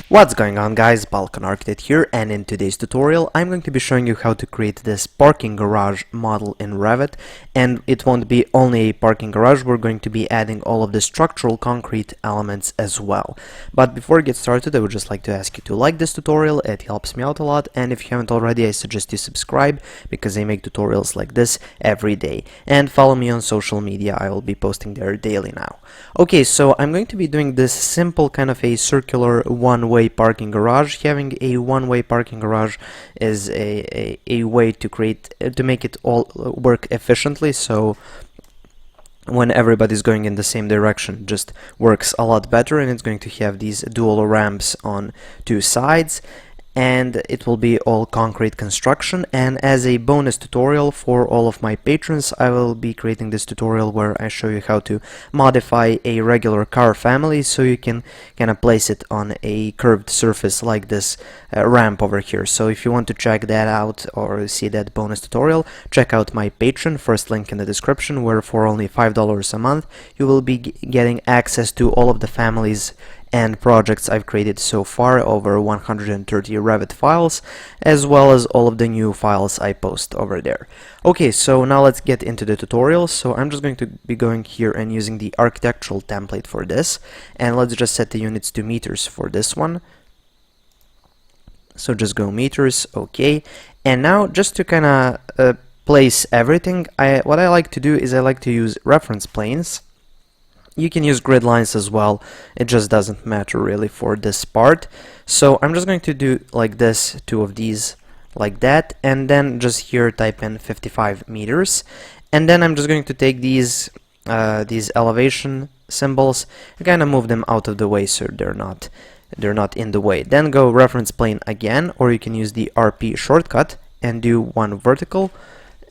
What's going on, guys? Balkan Architect here, and in today's tutorial I'm going to be showing you how to create this parking garage model in Revit. And it won't be only a parking garage, we're going to be adding all of the structural concrete elements as well. But before we get started, I would just like to ask you to like this tutorial. It helps me out a lot, and if you haven't already, I suggest you subscribe because I make tutorials like this every day. And follow me on social media, I will be posting there daily now. Okay, so I'm going to be doing this simple kind of a circular one-way parking garage. Having a one-way parking garage is a way to make it all work efficiently, so when everybody's going in the same direction, just works a lot better. And it's going to have these dual ramps on two sides, and it will be all concrete construction. And as a bonus tutorial for all of my patrons, I will be creating this tutorial where I show you how to modify a regular car family so you can kind of place it on a curved surface like this ramp over here. So if you want to check that out or see that bonus tutorial, check out my Patreon, first link in the description, where for only $5 a month you will be getting access to all of the families and projects I've created so far, over 130 Revit files, as well as all of the new files I post over there. Okay, so now let's get into the tutorial. So I'm just going to be going here and using the architectural template for this, and let's just set the units to meters for this one. So just go meters, okay. And now just to kind of place everything, what I like to do is I like to use reference planes. You can use grid lines as well, it just doesn't matter really for this part. So I'm just going to do like this, two of these like that, and then just here type in 55 meters. And then I'm just going to take these elevation symbols and kind of move them out of the way so they're not in the way. Then go reference plane again, or you can use the RP shortcut and do one vertical.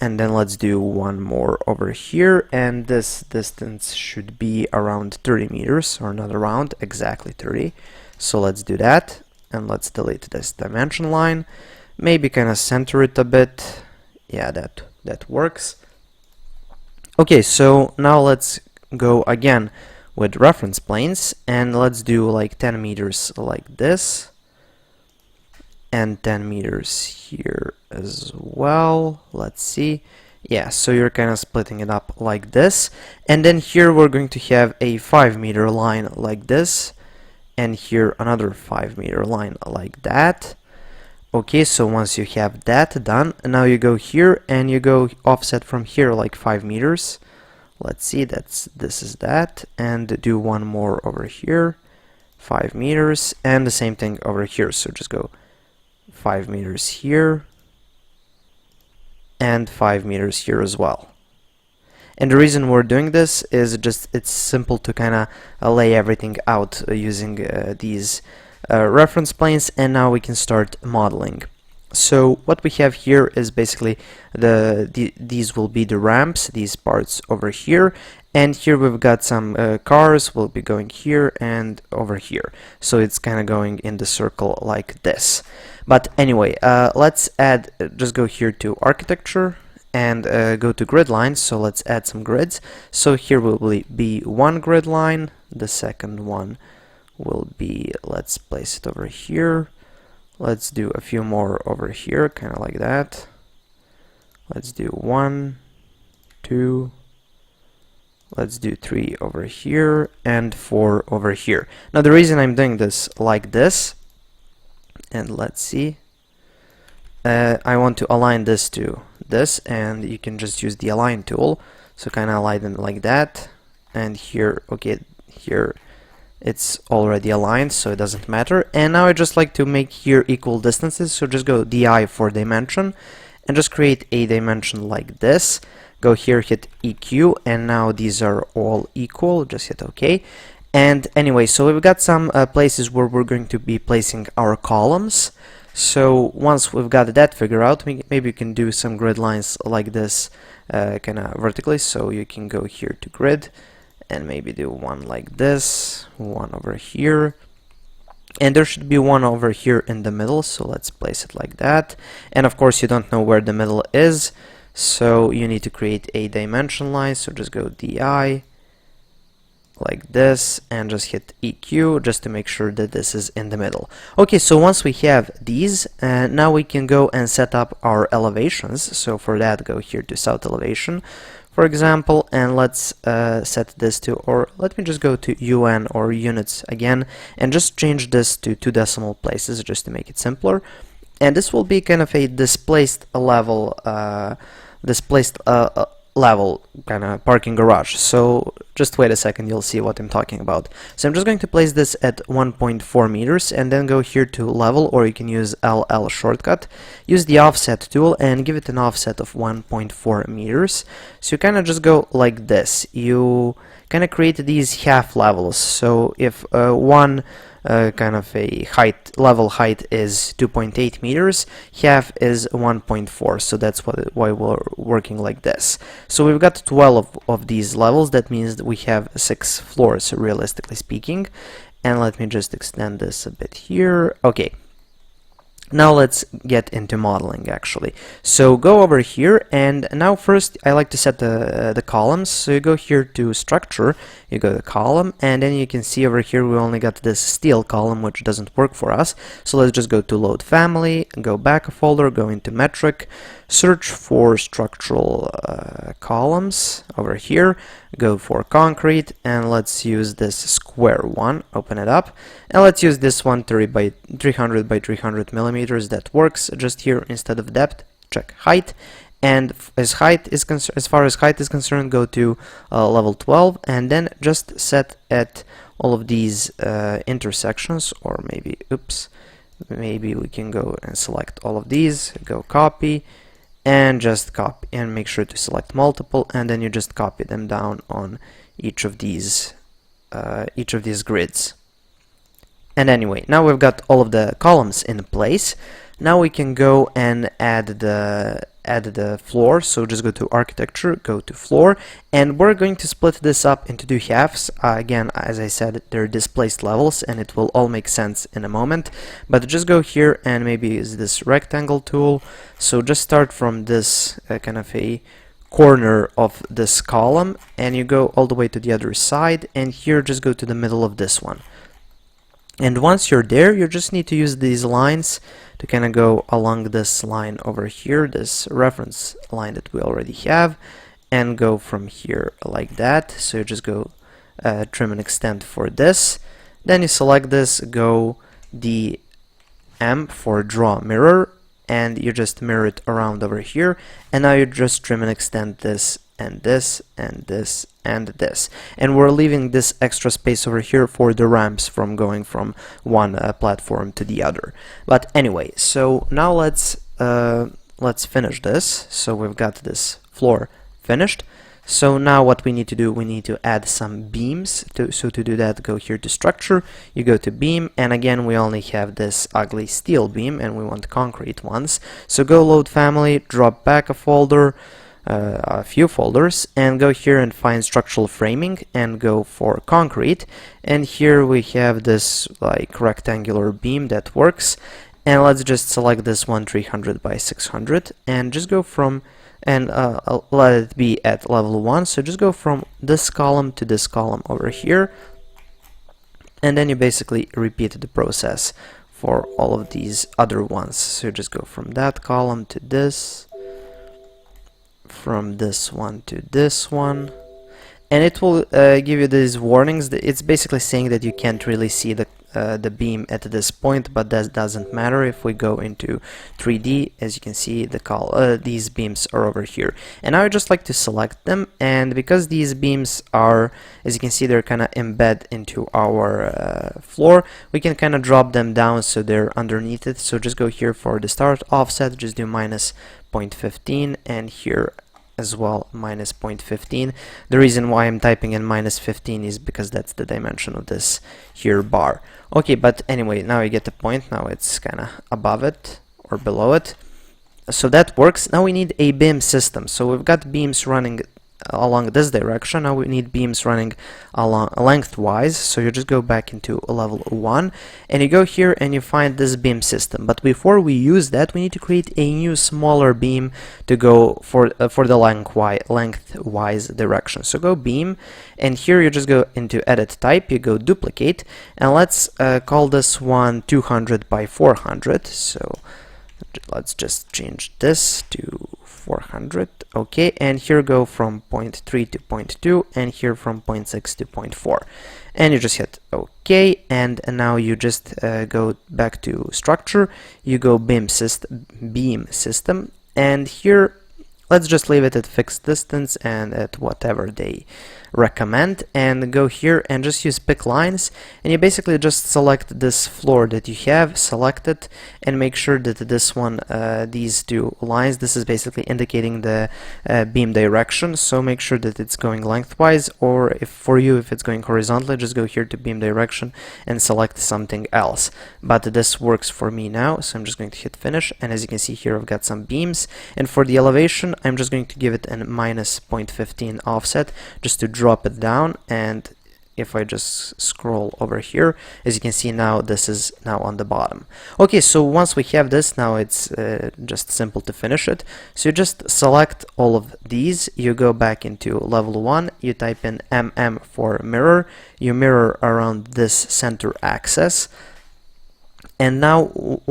And then let's do one more over here, and this distance should be around 30 meters, or not around, exactly 30. So let's do that, and let's delete this dimension line, maybe kind of center it a bit. Yeah, that works. Okay, so now let's go again with reference planes, and let's do like 10 meters like this, and 10 meters here as well. Let's see. Yeah, so you're kind of splitting it up like this. And then here we're going to have a 5-meter line like this, and here another 5-meter line like that. Okay, so once you have that done, now you go here and you go offset from here like 5 meters. Let's see, this is that, and do one more over here, 5 meters, and the same thing over here. So just go 5 meters here and 5 meters here as well. And the reason we're doing this is just it's simple to kind of lay everything out using these reference planes, and now we can start modeling. So what we have here is basically these will be the ramps, these parts over here, and here we've got some cars will be going here and over here. So it's kind of going in the circle like this. But anyway, let's just go here to architecture and go to grid lines. So let's add some grids. So here will be one grid line, the second one will be, let's place it over here. Let's do a few more over here, kind of like that. Let's do 1, 2, let's do 3 over here, and 4 over here. Now the reason I'm doing this like this, and let's see, I want to align this to this, and you can just use the align tool. So kind of align them like that, and here, okay, here it's already aligned, so it doesn't matter. And now I just like to make here equal distances, so just go DI for dimension and just create a dimension like this. Go here, hit EQ, and now these are all equal, just hit OK. And anyway, so we've got some places where we're going to be placing our columns. So once we've got that figured out, maybe you can do some grid lines like this kind of vertically. So you can go here to grid and maybe do one like this, one over here, and there should be one over here in the middle. So let's place it like that. And of course you don't know where the middle is, so you need to create a dimension line. So just go DI like this, and just hit EQ just to make sure that this is in the middle. Okay, so once we have these, now we can go and set up our elevations. So for that, go here to south elevation, for example, and let's set this to, or let me just go to UN or units again, and just change this to 2 decimal places just to make it simpler. And this will be kind of a displaced level, level kind of parking garage. So just wait a second, you'll see what I'm talking about. So I'm just going to place this at 1.4 meters and then go here to level, or you can use LL shortcut. Use the offset tool and give it an offset of 1.4 meters. So you kind of just go like this. You kind of create these half levels. So if one kind of a level height is 2.8 meters, half is 1.4, so that's why we're working like this. So we've got 12 of these levels. That means that we have 6 floors, realistically speaking. And let me just extend this a bit here. Okay. Now let's get into modeling actually. So go over here, and now first I like to set the columns. So you go here to structure, you go to column, and then you can see over here we only got this steel column, which doesn't work for us. So let's just go to load family, go back a folder, go into metric, search for structural columns over here, go for concrete, and let's use this square one, open it up, and let's use this one 300 by 300 millimeters. That works. Just here, instead of depth, check height, and as far as height is concerned, go to level 12, and then just set at all of these intersections, or maybe maybe we can go and select all of these, go copy, and just copy, and make sure to select multiple, and then you just copy them down on each of these grids. And anyway, now we've got all of the columns in place. Now we can go and add the floor. So just go to architecture, go to floor, and we're going to split this up into 2 halves. Again, as I said, they're displaced levels, and it will all make sense in a moment. But just go here and maybe use this rectangle tool. So just start from this kind of a corner of this column, and you go all the way to the other side, and here just go to the middle of this one. And once you're there, you just need to use these lines to kind of go along this line over here, this reference line that we already have, and go from here like that. So you just go trim and extend for this. Then you select this, go DM for draw mirror, and you just mirror it around over here. And now you just trim and extend this and this and this and this, and we're leaving this extra space over here for the ramps from going from one platform to the other. But anyway, so now let's finish this. So we've got this floor finished. So now what we need to do, we need to add some beams. So to do that, go here to structure, you go to beam, and again we only have this ugly steel beam and we want concrete ones. So go load family, drop back a folder, a few folders, and go here and find structural framing and go for concrete. And here we have this like rectangular beam that works, and let's just select this one 300 by 600 and just go from and let it be at level 1. So just go from this column to this column over here, and then you basically repeat the process for all of these other ones. So just go from that column to this, from this one to this one, and it will give you these warnings. It's basically saying that you can't really see the beam at this point, but that doesn't matter. If we go into 3D, as you can see, these beams are over here, and I would just like to select them. And because these beams are, as you can see, they're kind of embed into our floor, we can kind of drop them down so they're underneath it. So just go here for the start offset, just do minus 0.15, and here as well minus 0.15. The reason why I'm typing in minus 15 is because that's the dimension of this here bar. Okay, but anyway, now you get the point. Now it's kind of above it or below it. So that works. Now we need a beam system. So we've got beams running along this direction. Now we need beams running along lengthwise, so you just go back into level 1 and you go here and you find this beam system. But before we use that, we need to create a new smaller beam to go for the lengthwise direction. So go beam, and here you just go into edit type, you go duplicate, and let's call this one 200 by 400. So let's just change this to 400. Okay, and here go from point 3 to point 2, and here from point 6 to point 4, and you just hit OK. And now you just go back to structure, you go beam system, and here let's just leave it at fixed distance and at whatever they recommend, and go here and just use pick lines, and you basically just select this floor that you have, select it, and make sure that this one, these two lines, this is basically indicating the beam direction, so make sure that it's going lengthwise, or if it's going horizontally, just go here to beam direction and select something else. But this works for me now, so I'm just going to hit finish, and as you can see here I've got some beams, and for the elevation I'm just going to give it a minus 0.15 offset just to drop it down. And if I just scroll over here, as you can see now, this is now on the bottom. Okay, so once we have this, now it's just simple to finish it. So you just select all of these, you go back into level 1, you type in for mirror, you mirror around this center axis, and now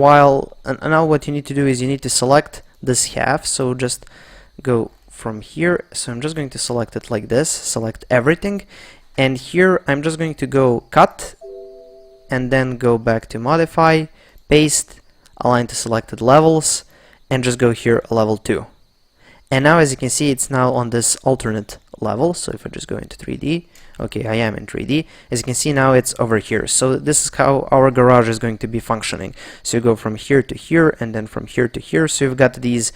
now what you need to do is you need to select this half, so just go from here. So I'm just going to select it like this, select everything, and here I'm just going to go cut, and then go back to modify, paste, align to selected levels, and just go here level 2. And now as you can see, it's now on this alternate level. So if I just go into 3D, okay, I am in 3D. As you can see now, it's over here. So this is how our garage is going to be functioning. So you go from here to here, and then from here to here. So you've got these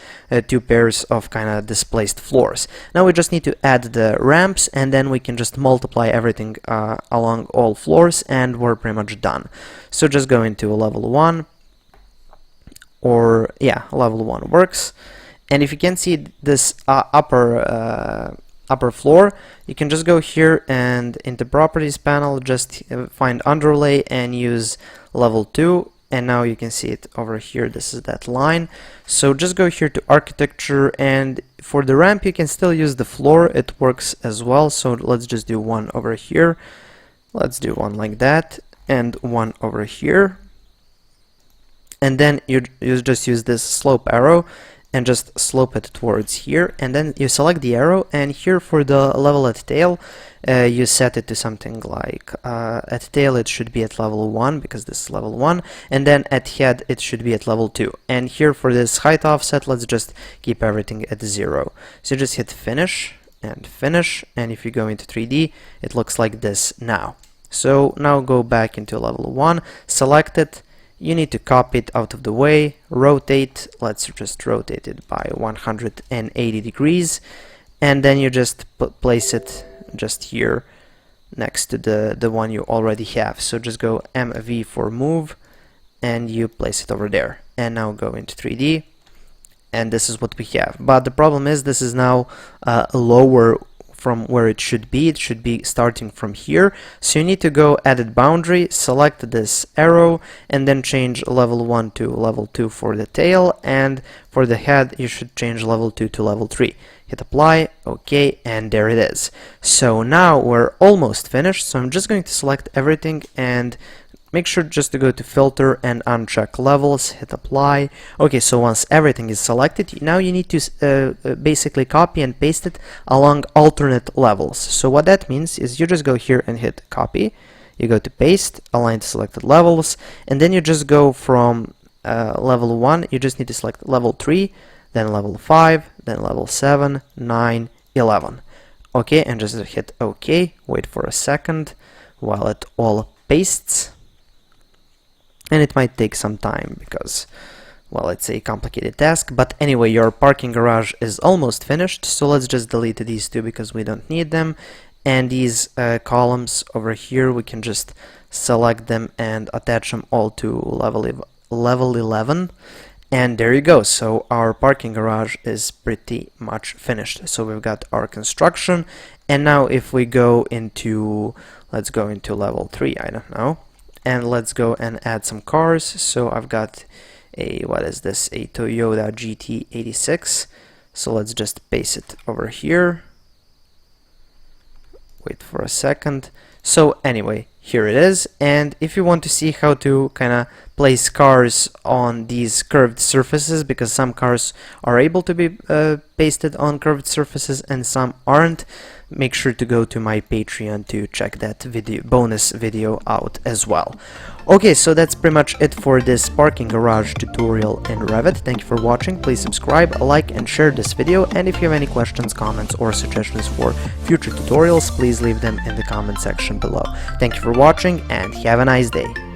two pairs of kind of displaced floors. Now we just need to add the ramps, and then we can just multiply everything along all floors, and we're pretty much done. So just go into level 1, or yeah, level 1 works. And if you can see this upper floor, you can just go here and in the properties panel, just find underlay and use level 2, and now you can see it over here. This is that line. So just go here to architecture, and for the ramp you can still use the floor, it works as well. So let's just do one over here, let's do one like that, and one over here, and then you just use this slope arrow and just slope it towards here, and then you select the arrow, and here for the level at tail you set it to something like at tail it should be at level 1 because this is level 1, and then at head it should be at level 2, and here for this height offset let's just keep everything at 0. So just hit finish, and if you go into 3D it looks like this now. So now go back into level 1, select it, you need to copy it out of the way, rotate, let's just rotate it by 180 degrees, and then you just place it just here next to the one you already have. So just go MV for move, and you place it over there, and now go into 3D, and this is what we have. But the problem is this is now lower from where it should be. It should be starting from here. So you need to go edit boundary, select this arrow, and then change level 1 to level 2 for the tail, and for the head you should change level 2 to level 3. Hit apply, okay, and there it is. So now we're almost finished, so I'm just going to select everything and make sure just to go to filter and uncheck levels, hit apply. Okay, so once everything is selected, now you need to basically copy and paste it along alternate levels. So what that means is you just go here and hit copy, you go to paste, align to selected levels, and then you just go from level 1, you just need to select level 3, then level 5, then level 7, 9, 11. Okay, and just hit OK, wait for a second while it all pastes. And it might take some time because, well, it's a complicated task. But anyway, your parking garage is almost finished. So let's just delete these two because we don't need them. And these columns over here, we can just select them and attach them all to level 11. And there you go. So our parking garage is pretty much finished. So we've got our construction. And now if we go into, let's go into level 3, I don't know. And let's go and add some cars. So I've got a, what is this? A Toyota GT86. So let's just paste it over here. Wait for a second. So anyway, here it is. And if you want to see how to kind of place cars on these curved surfaces, because some cars are able to be pasted on curved surfaces and some aren't, make sure to go to my Patreon to check that video, bonus video out as well. Okay, so that's pretty much it for this parking garage tutorial in Revit. Thank you for watching. Please subscribe, like, and share this video. And if you have any questions, comments, or suggestions for future tutorials, please leave them in the comment section below. Thank you for watching, and have a nice day.